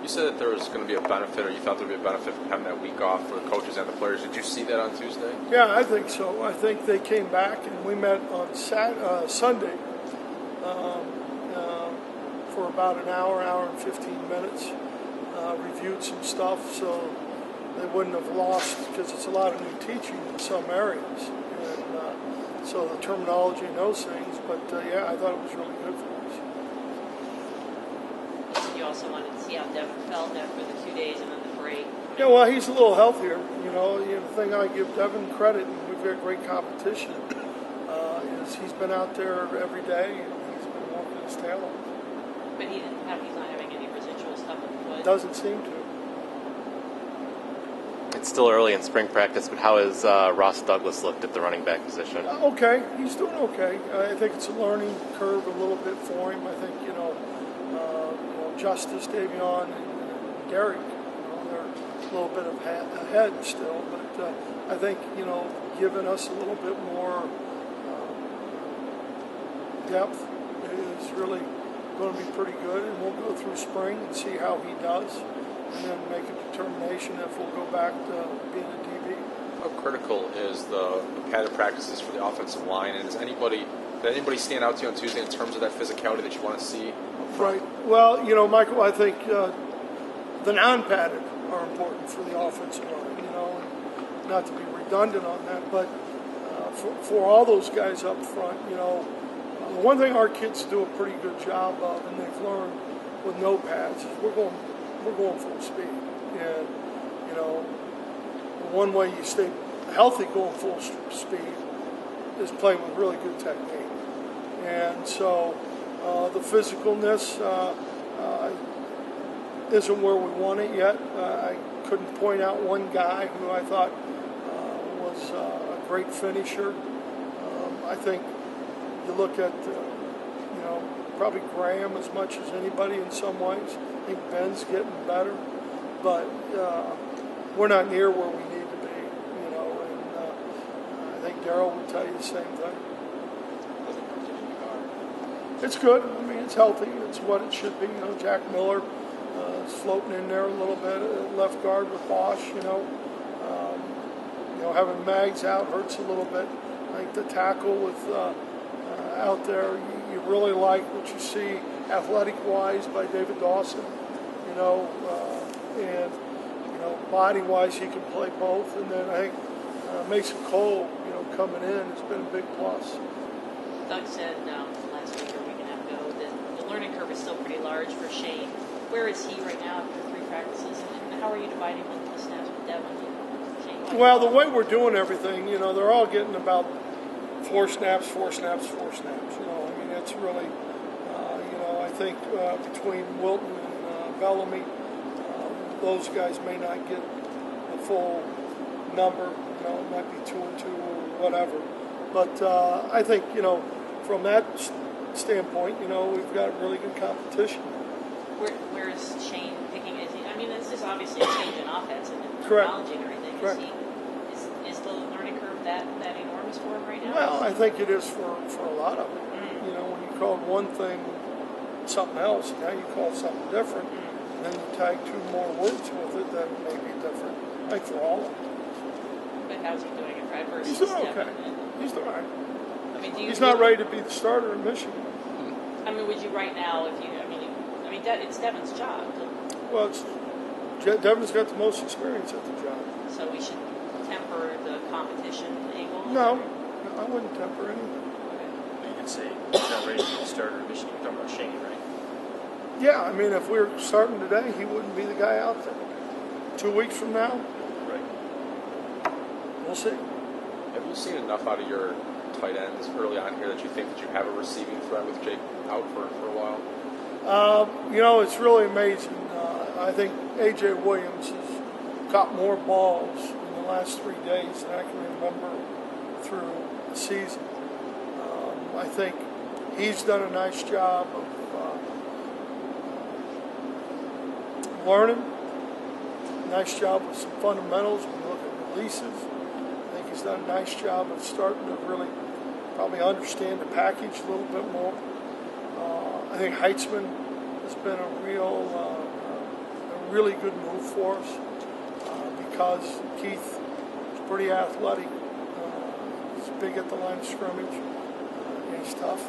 said that there was going to be a benefit, or you thought there would be a benefit from having that week off for the coaches and the players. Did you see that on Tuesday? Yeah, I think so. I think they came back and we met on Sunday for about an hour and 15 minutes. Reviewed some stuff so they wouldn't have lost, because it's a lot of new teaching in some areas. And so the terminology and those things. But yeah, I thought it was really good for us. You also wanted to see how Devin felt after the 2 days and then the break. Yeah, well, he's a little healthier. The thing I give Devin credit, and we've got great competition, is he's been out there every day and he's been working his tail off. But he's not having any residual stuff in the foot? Doesn't seem to. It's still early in spring practice, but how has Ross Douglas looked at the running back position? Okay, he's doing okay. I think it's a learning curve a little bit for him. I think, Justice, Davion, and Derek, they're a little bit ahead still. But I think, giving us a little bit more depth is really going to be pretty good. And we'll go through spring and see how he does, and then make a determination if we'll go back to being a DB. How critical is the padded practices for the offensive line, and did anybody stand out to you on Tuesday in terms of that physicality that you want to see? Right. Well, Michael, I think the non-padded are important for the offensive line, and not to be redundant on that, but for all those guys up front, the one thing our kids do a pretty good job of, and they've learned with no pads, is we're going full speed. And, the one way you stay healthy going full speed is playing with really good technique. And so the physicalness isn't where we want it yet. I couldn't point out one guy who I thought was a great finisher. I think you look at, probably Graham as much as anybody in some ways. I think Ben's getting better, but we're not near where we need to be, and I think Darryl would tell you the same thing. It's good. I mean, it's healthy. It's what it should be. Jack Miller is floating in there a little bit at left guard with Bosch. Having Mags out hurts a little bit. I think the tackle with out there, you really like what you see athletic-wise by David Dawson. And body-wise, he can play both. And then I think Mason Cole, coming in has been a big plus. Doug said last week or a week and a half ago that the learning curve is still pretty large for Shane. Where is he right now after 3 practices, and how are you dividing the snaps with Devin and Shane? Well, the way we're doing everything, they're all getting about 4 snaps. It's really, I think between Wilton and Bellamy, those guys may not get the full number. It might be 2 and 2 or whatever. But I think, from that standpoint, we've got really good competition. Where is Shane picking? This is obviously a change in offense and technology and everything. Correct. Is the learning curve that enormous for him right now? Well, I think it is for a lot of it. When you called one thing something else, now you call it something different, and then you tag 2 more words with it that may be different. I think for all of them. But how's he doing at Red versus He's doing Devin? okay. He's doing all right. He's not ready to be the starter in Michigan. Would you right now, it's Devin's job. Well, Devin's got the most experience at the job. So we should temper the competition angle? No, I wouldn't temper anything. You could say he's not ready to be the starter in Michigan. You're talking about Shane, right? Yeah, if we were starting today, he wouldn't be the guy out there. 2 weeks from now? Right. We'll see. Have you seen enough out of your tight ends early on here that you think that you have a receiving threat with Jake out for a while? It's really amazing. I think A.J. Williams has caught more balls in the last 3 days than I can remember through the season. I think he's done a nice job of learning, nice job with some fundamentals when you look at releases. I think he's done a nice job of starting to really probably understand the package a little bit more. I think Heitzman has been a really good move for us because Keith is pretty athletic. He's big at the line of scrimmage. And he's tough.